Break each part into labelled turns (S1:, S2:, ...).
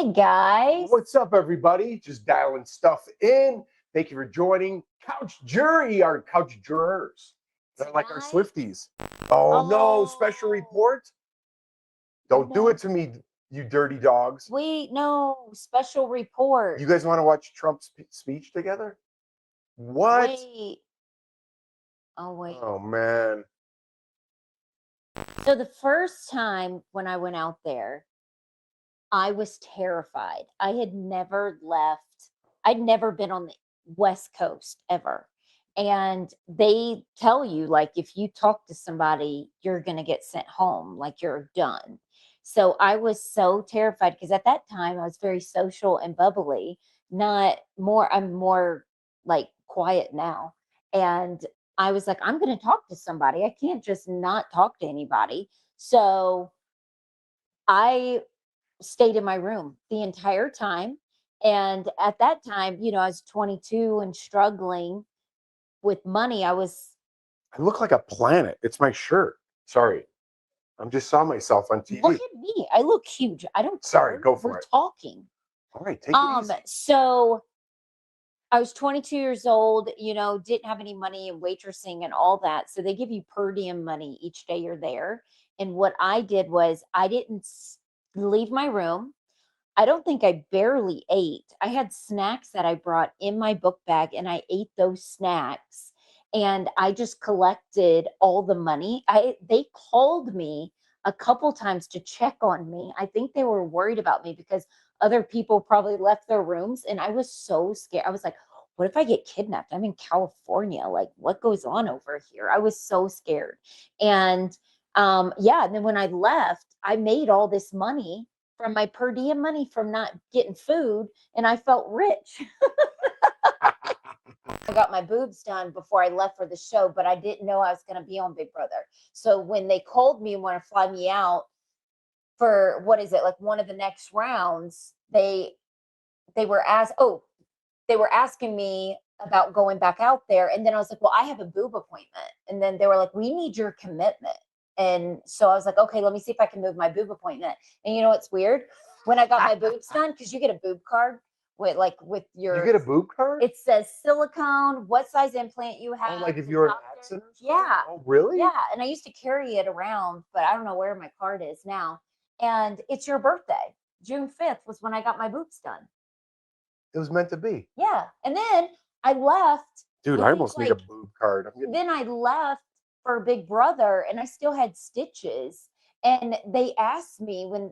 S1: Hey guys.
S2: What's up, everybody? Just dialing stuff in. Thank you for joining Couch Jury, our couch jurors. They're like our Swifties. Oh no, special report? Don't do it to me, you dirty dogs.
S1: Wait, no, special report.
S2: You guys want to watch Trump's speech together? What?
S1: Wait. Oh, wait.
S2: Oh, man.
S1: So the first time when I went out there, I was terrified. I had never left. I'd never been on the West Coast ever. And they tell you, like, if you talk to somebody, you're going to get sent home, like you're done. So I was so terrified because at that time I was very social and bubbly, I'm more like quiet now. And I was like, I'm going to talk to somebody. I can't just not talk to anybody. So I stayed in my room the entire time. And at that time, you know, I was 22 and struggling with money. I
S2: look like a planet. It's my shirt. Sorry. I just saw myself on TV.
S1: Look at me. I look huge. I don't.
S2: Sorry, go for it.
S1: We're talking.
S2: All right, take it easy.
S1: So I was 22 years old, you know, didn't have any money and waitressing and all that. So they give you per diem money each day you're there. And what I did was I didn't leave my room. I don't think I barely ate. I had snacks that I brought in my book bag and I ate those snacks. And I just collected all the money. They called me a couple times to check on me. I think they were worried about me because other people probably left their rooms. And I was so scared. I was like, what if I get kidnapped? I'm in California. Like, what goes on over here? I was so scared. And yeah, and then when I left, I made all this money from my per diem money from not getting food, and I felt rich. I got my boobs done before I left for the show, but I didn't know I was going to be on Big Brother. So when they called me and wanted to fly me out for, what is it, like one of the next rounds, they were asking me about going back out there. And then I was like, well, I have a boob appointment. And then they were like, we need your commitment. And so I was like, okay, let me see if I can move my boob appointment. And you know what's weird? When I got my boobs done, because you get a boob card with your.
S2: You get a boob card?
S1: It says silicone, what size implant you have.
S2: Oh, like if you're an accident?
S1: Yeah.
S2: Oh, really?
S1: Yeah. And I used to carry it around, but I don't know where my card is now. And it's your birthday. June 5th was when I got my boobs done.
S2: It was meant to be.
S1: Yeah. And then I left.
S2: Dude, I almost need a boob card.
S1: Then I left for Big Brother and I still had stitches. And they asked me when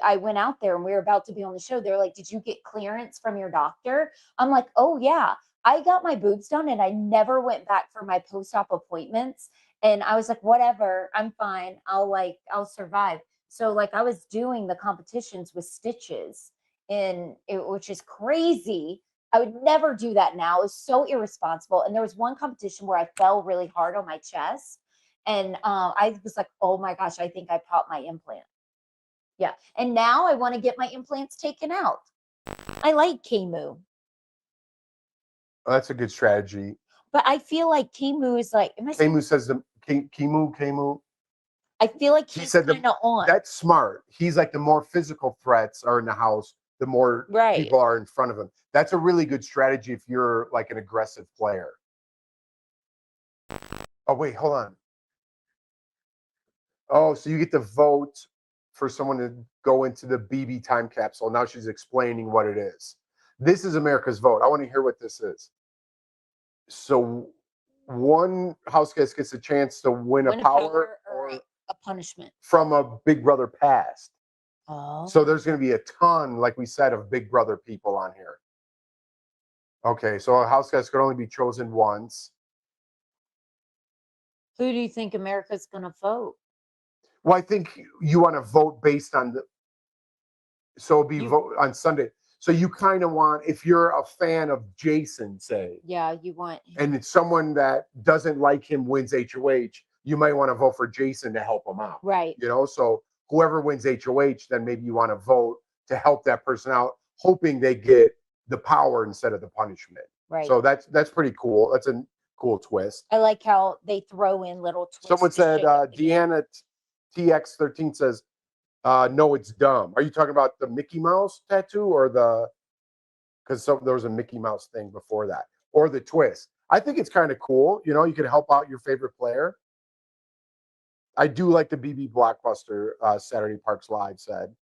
S1: I went out there and we were about to be on the show, they're like, did you get clearance from your doctor? I'm like, oh yeah, I got my boobs done and I never went back for my post-op appointments. And I was like, whatever, I'm fine. I'll survive. So like I was doing the competitions with stitches which is crazy. I would never do that now. It was so irresponsible. And there was one competition where I fell really hard on my chest. And I was like, oh my gosh, I think I popped my implant. Yeah. And now I want to get my implants taken out. I like Kimo.
S2: Oh, that's a good strategy.
S1: But I feel like Kimo is like.
S2: Kimo says Kimo.
S1: I feel like he's kind of on.
S2: That's smart. He's like the more physical threats are in the house, the more people are in front of him. That's a really good strategy if you're like an aggressive player. Oh, wait, hold on. Oh, so you get to vote for someone to go into the BB Time Capsule. Now she's explaining what it is. This is America's vote. I want to hear what this is. So one house guest gets a chance to win a power or
S1: a punishment
S2: from a Big Brother past.
S1: Oh.
S2: So there's going to be a ton, like we said, of Big Brother people on here. Okay, so a house guest could only be chosen once.
S1: Who do you think America's going to vote?
S2: Well, I think you want to vote based on so it'll be vote on Sunday. So you kind of want, if you're a fan of Jason, say.
S1: Yeah, you want.
S2: And it's someone that doesn't like him wins HOH, you might want to vote for Jason to help him out.
S1: Right.
S2: You know, so whoever wins HOH, then maybe you want to vote to help that person out, hoping they get the power instead of the punishment.
S1: Right.
S2: So that's pretty cool. That's a cool twist.
S1: I like how they throw in little twists.
S2: Someone said, Deanna TX13 says, No, it's dumb. Are you talking about the Mickey Mouse tattoo or the? Because there was a Mickey Mouse thing before that, or the twist. I think it's kind of cool. You know, you can help out your favorite player. I do like the BB Blockbuster. Saturday Parks Live said.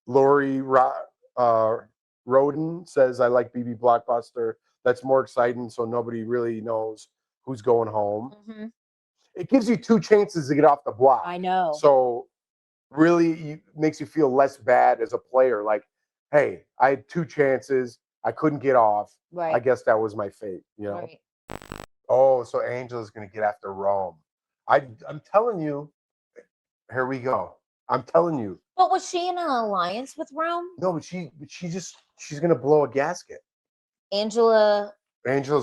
S2: Lori Roden says, I like BB Blockbuster. That's more exciting, so nobody really knows who's going home.
S1: Mm-hmm.
S2: It gives you 2 chances to get off the block.
S1: I know.
S2: So really makes you feel less bad as a player. Like, hey, I had 2 chances. I couldn't get off.
S1: Right.
S2: I guess that was my fate, you know?
S1: Right.
S2: Oh, so Angela's going to get after Rome. I'm telling you, here we go. I'm telling you.
S1: But was she in an alliance with Rome?
S2: No, but she's gonna blow a gasket.
S1: Angela's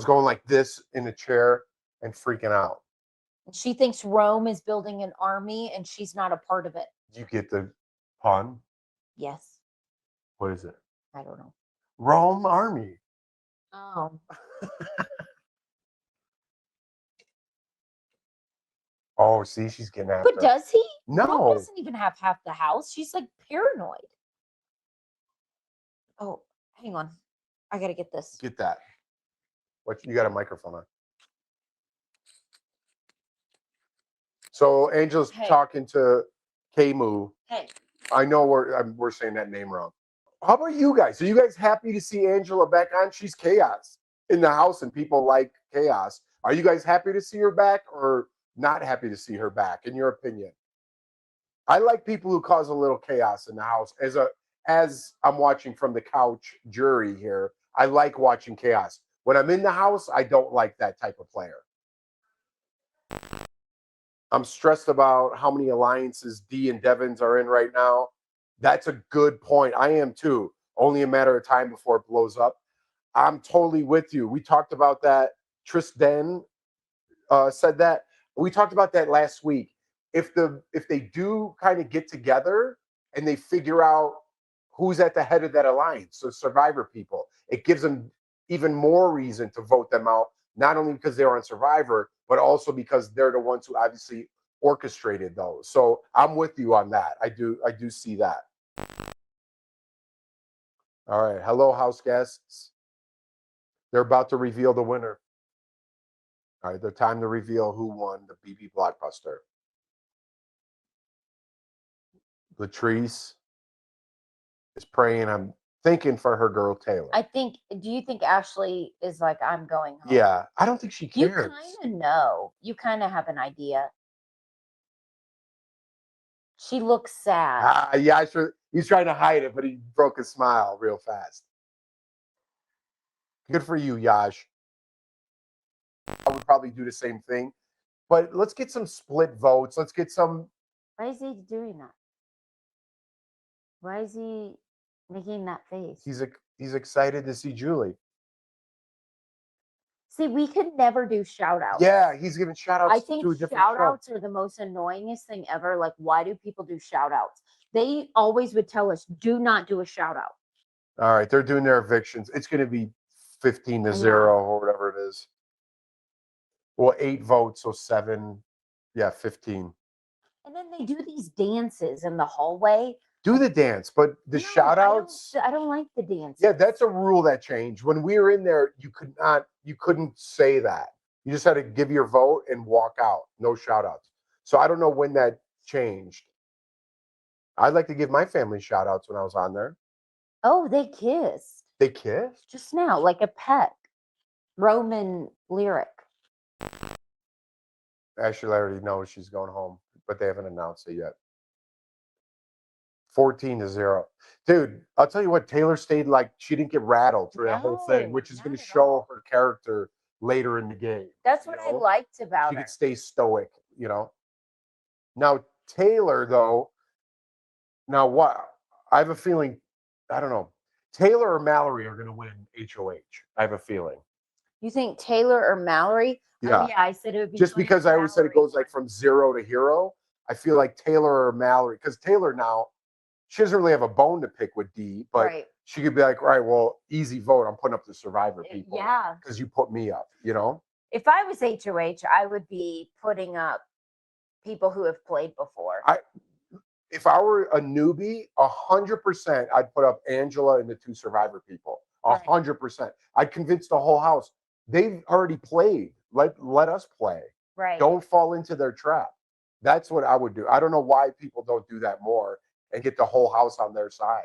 S2: going like this in a chair and freaking out.
S1: She thinks Rome is building an army and she's not a part of it.
S2: You get the pun?
S1: Yes.
S2: What is it?
S1: I don't know.
S2: Rome army.
S1: Oh.
S2: Oh, see, she's getting after.
S1: But does he?
S2: No.
S1: Rome doesn't even have half the house. She's like paranoid. Oh, hang on. I gotta get this.
S2: Get that. What, you got a microphone on? So Angel's talking to Kimo.
S1: Hey.
S2: I know we're saying that name wrong. How about you guys? Are you guys happy to see Angela back on? She's chaos in the house and people like chaos. Are you guys happy to see her back or not happy to see her back, in your opinion? I like people who cause a little chaos in the house. As I'm watching from the couch jury here, I like watching chaos. When I'm in the house, I don't like that type of player. I'm stressed about how many alliances D and Devins are in right now. That's a good point. I am too. Only a matter of time before it blows up. I'm totally with you. We talked about that. Tristan said that. We talked about that last week. If they do kind of get together and they figure out who's at the head of that alliance, so Survivor people, it gives them even more reason to vote them out, not only because they're on Survivor, but also because they're the ones who obviously orchestrated those. So I'm with you on that. I do see that. All right. Hello, house guests. They're about to reveal the winner. All right, the time to reveal who won the BB Blockbuster. Latrice is praying. I'm thinking for her girl Taylor.
S1: Do you think Ashley is like, I'm going home?
S2: Yeah, I don't think she cares.
S1: You kind of know. You kind of have an idea. She looks sad.
S2: Yeah, sure. He's trying to hide it, but he broke his smile real fast. Good for you, Yash. I would probably do the same thing. But let's get some split votes. Let's get some.
S1: Why is he doing that? Why is he making that face?
S2: He's excited to see Julie.
S1: See, we could never do shout outs.
S2: Yeah, he's giving shout outs.
S1: I think shout outs are the most annoyingest thing ever. Like, why do people do shout outs? They always would tell us, do not do a shout out.
S2: All right, they're doing their evictions. It's going to be 15-0 or whatever it is. Well, 8 votes, so 7. Yeah, 15.
S1: And then they do these dances in the hallway.
S2: Do the dance, but the shout outs.
S1: I don't like the dance.
S2: Yeah, that's a rule that changed. When we were in there, you couldn't say that. You just had to give your vote and walk out. No shout outs. So I don't know when that changed. I'd like to give my family shout outs when I was on there.
S1: Oh, they kissed.
S2: They kissed?
S1: Just now, like a peck. Roman lyric.
S2: Ashley already knows she's going home, but they haven't announced it yet. 14-0. Dude, I'll tell you what, Taylor stayed like she didn't get rattled through that whole thing, which is going to show her character later in the game.
S1: That's what I liked about her.
S2: She could stay stoic, you know. Now, Taylor, though, now what? I have a feeling, I don't know, Taylor or Mallory are going to win HOH. I have a feeling.
S1: You think Taylor or Mallory?
S2: Yeah.
S1: Yeah, I said it would be.
S2: Just because I always said it goes like from 0 to hero, I feel like Taylor or Mallory, because Taylor now, she doesn't really have a bone to pick with D, but she could be like, all right, well, easy vote. I'm putting up the Survivor people.
S1: Yeah.
S2: Because you put me up, you know?
S1: If I was HOH, I would be putting up people who have played before.
S2: If I were a newbie, 100%, I'd put up Angela and the two Survivor people. 100%. I'd convince the whole house. They've already played. Let us play.
S1: Right.
S2: Don't fall into their trap. That's what I would do. I don't know why people don't do that more and get the whole house on their side.